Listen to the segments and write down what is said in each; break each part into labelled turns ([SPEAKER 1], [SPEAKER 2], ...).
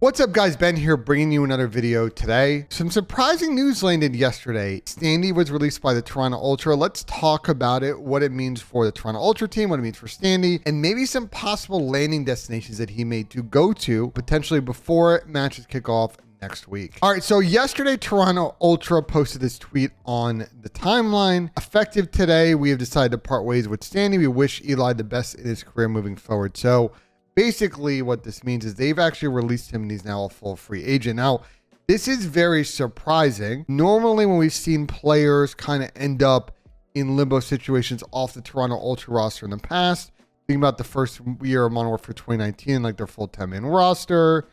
[SPEAKER 1] What's up guys, Ben here bringing you another video today. Some surprising news landed yesterday. Standy was released by the Toronto Ultra. Let's talk about it, what it means for the Toronto Ultra team, what it means for Standy, and maybe some possible landing destinations that he made to go to potentially before matches kick off next week. All right, so yesterday Toronto Ultra posted this tweet on the timeline. Effective today, we have decided to part ways with Standy. We wish Eli the best in his career moving forward. So basically what this means is they've actually released him and he's now a full free agent. Now, this is very surprising. Normally when we've seen players kind of end up in limbo situations off the Toronto Ultra roster in the past, think about the first year of Modern Warfare 2019, like their full 10-man roster.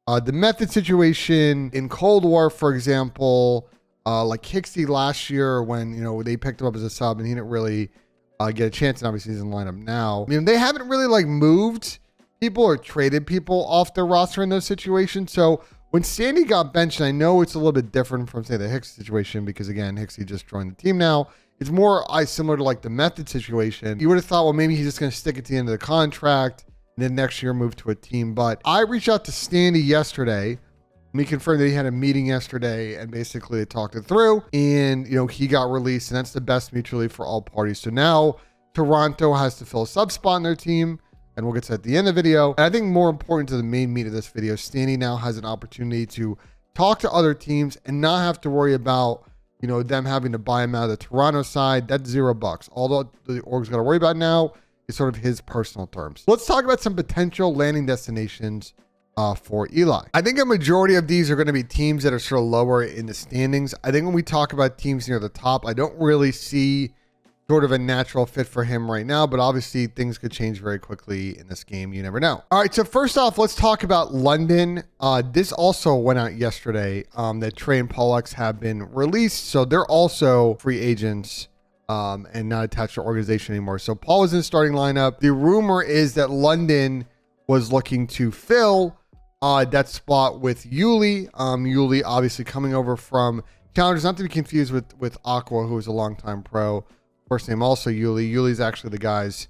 [SPEAKER 1] The method situation in Cold War, for example, like Hixie last year when, they picked him up as a sub and he didn't really get a chance, and obviously he's in the lineup now. I mean, they haven't really like moved people or traded people off their roster in those situations. So when Standy got benched, and I know it's a little bit different from say the Hicks situation because again, Hixie just joined the team now. It's more similar to like the method situation. You would have thought, well, maybe he's just going to stick it to the end of the contract and then next year move to a team. But I reached out to Standy yesterday. And he confirmed that he had a meeting yesterday and basically they talked it through and, he got released and that's the best mutually for all parties. So now Toronto has to fill a sub spot in their team. And we'll get to that at the end of the video. And I think more important to the main meat of this video, Standy now has an opportunity to talk to other teams and not have to worry about, them having to buy him out of the Toronto side. That's $0. All the org's got to worry about now is sort of his personal terms. Let's talk about some potential landing destinations for Eli. I think a majority of these are going to be teams that are sort of lower in the standings. I think when we talk about teams near the top, I don't really see sort of a natural fit for him right now, but obviously things could change very quickly in this game. You never know. All right, so first off, let's talk about London. This also went out yesterday that Trey and Pollux have been released. So they're also free agents and not attached to organization anymore. So Paul was in the starting lineup. The rumor is that London was looking to fill that spot with Yuli. Yuli obviously coming over from Challengers, not to be confused with Aqua, who is a longtime pro. First name also Yuli. Yuli's actually the guy's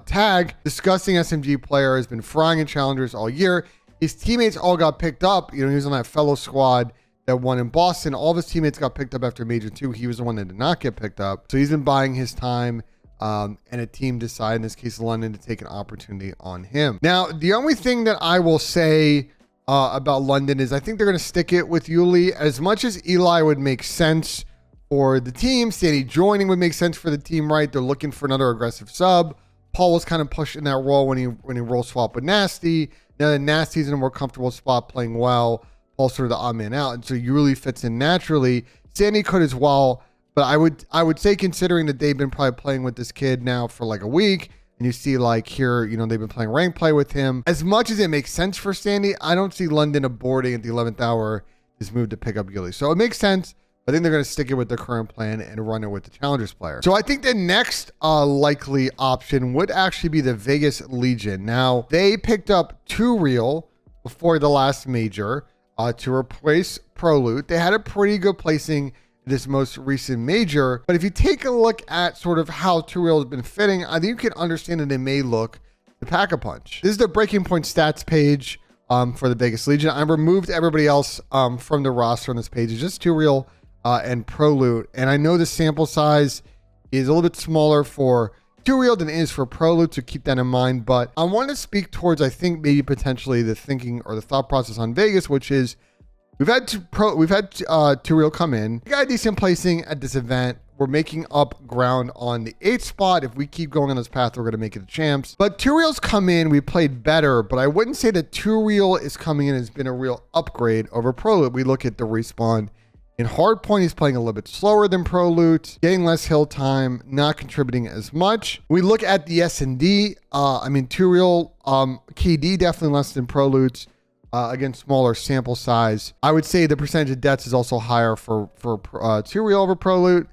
[SPEAKER 1] tag. Disgusting SMG player, has been frying in Challengers all year. His teammates all got picked up. He was on that fellow squad that won in Boston. All of his teammates got picked up after Major 2. He was the one that did not get picked up. So he's been buying his time. And a team decided, in this case London, to take an opportunity on him. Now, the only thing that I will say about London is I think they're going to stick it with Yuli. As much as Eli would make sense for the team, Standy joining would make sense for the team, right? They're looking for another aggressive sub. Paul was kind of pushed in that role when he role swapped with Nasty. Now that Nasty's in a more comfortable spot playing well, Paul's sort of the odd man out, and so you really fits in naturally. Standy could as well, but I would say considering that they've been probably playing with this kid now for like a week, and you see like here, they've been playing rank play with him. As much as it makes sense for Standy, I don't see London aborting at the 11th hour this move to pick up Yuli. So it makes sense. I think they're going to stick it with their current plan and run it with the Challengers player. So I think the next likely option would actually be the Vegas Legion. Now, they picked up 2 Real before the last major to replace ProLoot. They had a pretty good placing this most recent major. But if you take a look at sort of how 2 Real has been fitting, I think you can understand that they may look to pack a punch. This is the Breaking Point stats page for the Vegas Legion. I removed everybody else from the roster on this page. It's just 2 Real and ProLoot, and I know the sample size is a little bit smaller for 2 Real than it is for ProLoot, so keep that in mind. But I want to speak towards, I think, maybe potentially the thinking or the thought process on Vegas, which is we've had 2 Real come in. We got a decent placing at this event. We're making up ground on the 8th spot. If we keep going on this path, we're going to make it the champs. But 2 Real's come in, we played better, but I wouldn't say that 2 Real is coming in has been a real upgrade over ProLoot. We look at the respawn. In Hardpoint, he's playing a little bit slower than ProLoot, getting less hill time, not contributing as much. We look at the S&D. 2 Real, KD definitely less than ProLoot. Again, smaller sample size. I would say the percentage of deaths is also higher for 2 Real over ProLoot.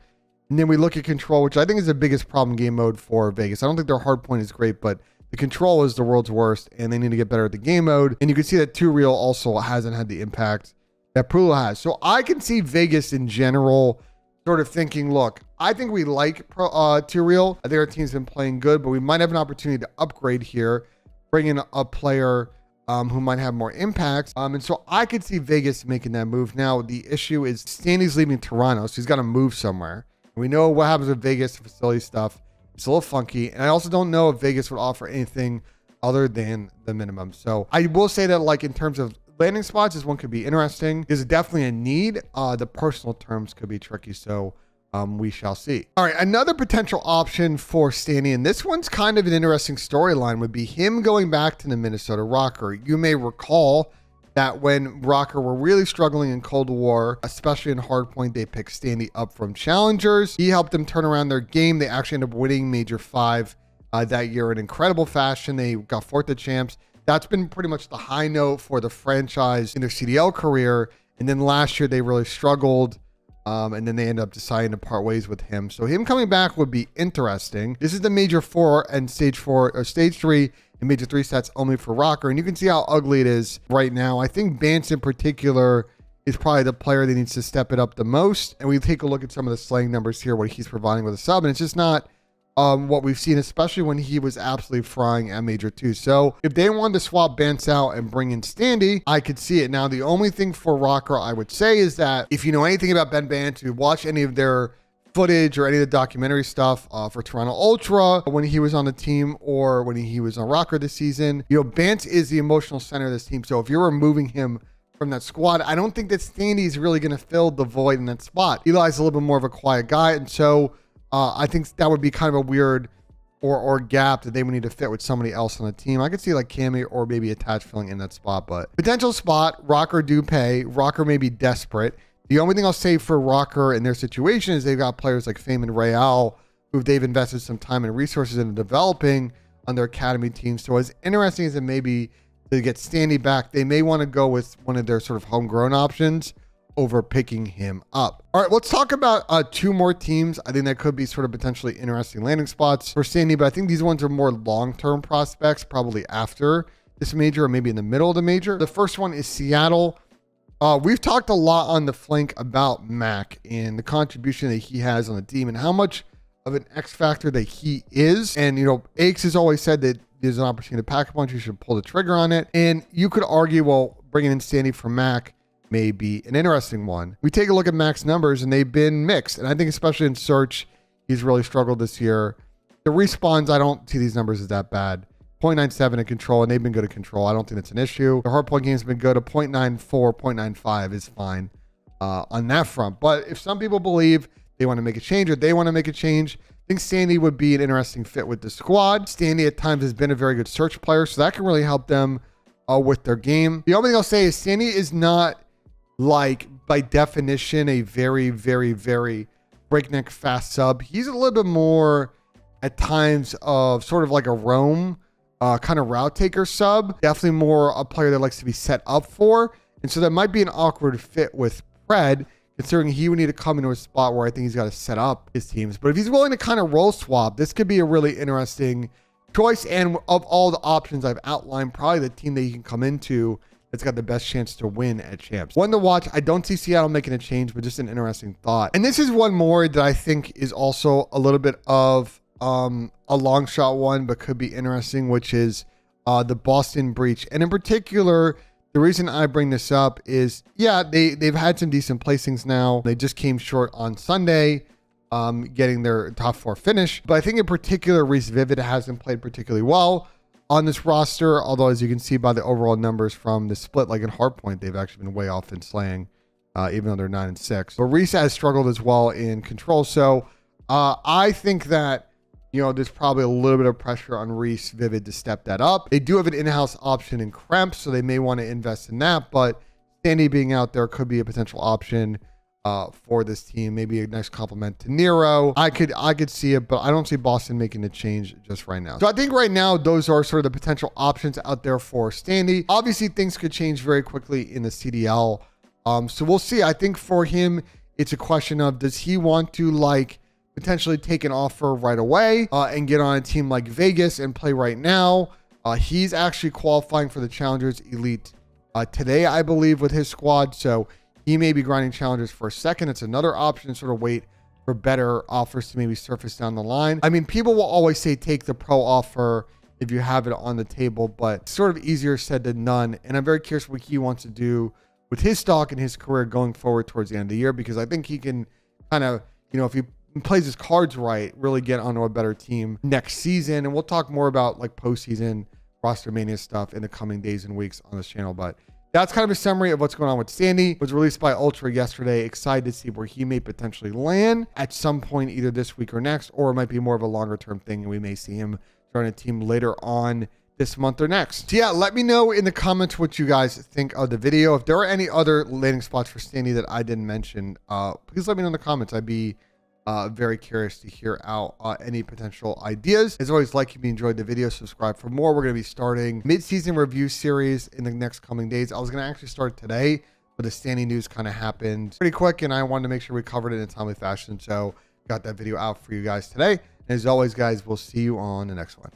[SPEAKER 1] And then we look at control, which I think is the biggest problem game mode for Vegas. I don't think their Hardpoint is great, but the control is the world's worst, and they need to get better at the game mode. And you can see that 2 Real also hasn't had the impact that ProLoot has. So I can see Vegas in general sort of thinking, look, I think we like 2 Real. I think our team's been playing good, but we might have an opportunity to upgrade here, bring in a player who might have more impact. And so I could see Vegas making that move. Now, the issue is Standy's leaving Toronto, so he's got to move somewhere. We know what happens with Vegas facility stuff. It's a little funky. And I also don't know if Vegas would offer anything other than the minimum. So I will say that, like, in terms of landing spots, this one could be interesting. There's definitely a need. The personal terms could be tricky. So we shall see. All right, another potential option for Standy, and this one's kind of an interesting storyline, would be him going back to the Minnesota ROKKR. You may recall that when ROKKR were really struggling in Cold War, especially in Hardpoint, they picked Standy up from challengers. He helped them turn around their game. They actually ended up winning Major 5 that year in incredible fashion. They got 4th at champs. That's been pretty much the high note for the franchise in their CDL career. And then last year they really struggled. And then they end up deciding to part ways with him. So him coming back would be interesting. This is the Major 4 and Stage 4 or Stage 3 and Major 3 stats only for ROKKR. And you can see how ugly it is right now. I think Bance in particular is probably the player that needs to step it up the most. And we take a look at some of the slaying numbers here, what he's providing with a sub. And it's just not what we've seen, especially when he was absolutely frying at Major 2. So if they wanted to swap Bance out and bring in Standy, I could see it. Now, the only thing for ROKKR I would say is that if you know anything about Ben Bance, if you watch any of their footage or any of the documentary stuff for Toronto Ultra when he was on the team or when he was on ROKKR this season, you know, Bance is the emotional center of this team. So if you're removing him from that squad, I don't think that Standy is really going to fill the void in that spot. Eli's a little bit more of a quiet guy, and so I think that would be kind of a weird or gap that they would need to fit with somebody else on the team. I could see like Cammy or maybe Attach filling in that spot, but potential spot, ROKKR do pay. ROKKR may be desperate. The only thing I'll say for ROKKR in their situation is they've got players like Fame and Real, who they've invested some time and resources into developing on their academy team. So as interesting as it may be to get Standy back, they may want to go with one of their sort of homegrown options over picking him up. All right, let's talk about 2 more teams. I think that could be sort of potentially interesting landing spots for Standy, but I think these ones are more long-term prospects, probably after this major or maybe in the middle of the major. The first one is Seattle. We've talked a lot on the flank about Mac and the contribution that he has on the team and how much of an X factor that he is. And, you know, Aches has always said that there's an opportunity to pack a punch. You should pull the trigger on it. And you could argue, well, bringing in Standy for Mac may be an interesting one. We take a look at Mac's numbers and they've been mixed. And I think especially in search, he's really struggled this year. The respawns, I don't see these numbers as that bad. 0.97 in control, and they've been good at control. I don't think that's an issue. The hardpoint game's been good. A 0.94, 0.95 is fine on that front. But if some people believe they want to make a change or they want to make a change, I think Standy would be an interesting fit with the squad. Standy at times has been a very good search player, so that can really help them with their game. The only thing I'll say is Standy is not, like, by definition, a very, very, very breakneck fast sub. He's a little bit more at times of sort of like a roam kind of route taker sub. Definitely more a player that likes to be set up for. And so that might be an awkward fit with Pred, considering he would need to come into a spot where I think he's got to set up his teams. But if he's willing to kind of role swap, this could be a really interesting choice. And of all the options I've outlined, probably the team that he can come into that's got the best chance to win at champs. One to watch. I don't see Seattle making a change, but just an interesting thought. And this is one more that I think is also a little bit of a long shot one, but could be interesting, which is the Boston Breach. And in particular, the reason I bring this up is, yeah, they've had some decent placings now. They just came short on Sunday, getting their top 4 finish. But I think in particular, Reese Vivid hasn't played particularly well on this roster, although as you can see by the overall numbers from the split, like in Hardpoint, they've actually been way off in slaying, even though they're 9-6. But Reese has struggled as well in control. So I think that, you know, there's probably a little bit of pressure on Reese Vivid to step that up. They do have an in-house option in Kremp, so they may want to invest in that. But Standy being out there could be a potential option for this team. Maybe a nice compliment to Nero. I could see it, but I don't see Boston making a change just right now. So I think right now those are sort of the potential options out there for Standy. Obviously, things could change very quickly in the CDL. So we'll see. I think for him, it's a question of, does he want to like potentially take an offer right away and get on a team like Vegas and play right now? He's actually qualifying for the Challengers Elite today, I believe, with his squad. So he may be grinding Challengers for a second. It's another option, sort of wait for better offers to maybe surface down the line. I mean, people will always say take the pro offer if you have it on the table, but sort of easier said than done. And I'm very curious what he wants to do with his stock and his career going forward towards the end of the year, because I think he can kind of, if he plays his cards right, really get onto a better team next season. And we'll talk more about like postseason Rostermania stuff in the coming days and weeks on this channel. But that's kind of a summary of what's going on with Standy. It was released by Ultra yesterday. Excited to see where he may potentially land at some point, either this week or next, or it might be more of a longer term thing, and we may see him join a team later on this month or next. So yeah, let me know in the comments what you guys think of the video. If there are any other landing spots for Standy that I didn't mention, please let me know in the comments. I'd be very curious to hear out any potential ideas. As always, like if you enjoyed the video, subscribe for more. We're going to be starting mid-season review series in the next coming days. I was going to actually start today, but the Standy news kind of happened pretty quick, and I wanted to make sure we covered it in a timely fashion. So got that video out for you guys today. And as always, guys, we'll see you on the next one.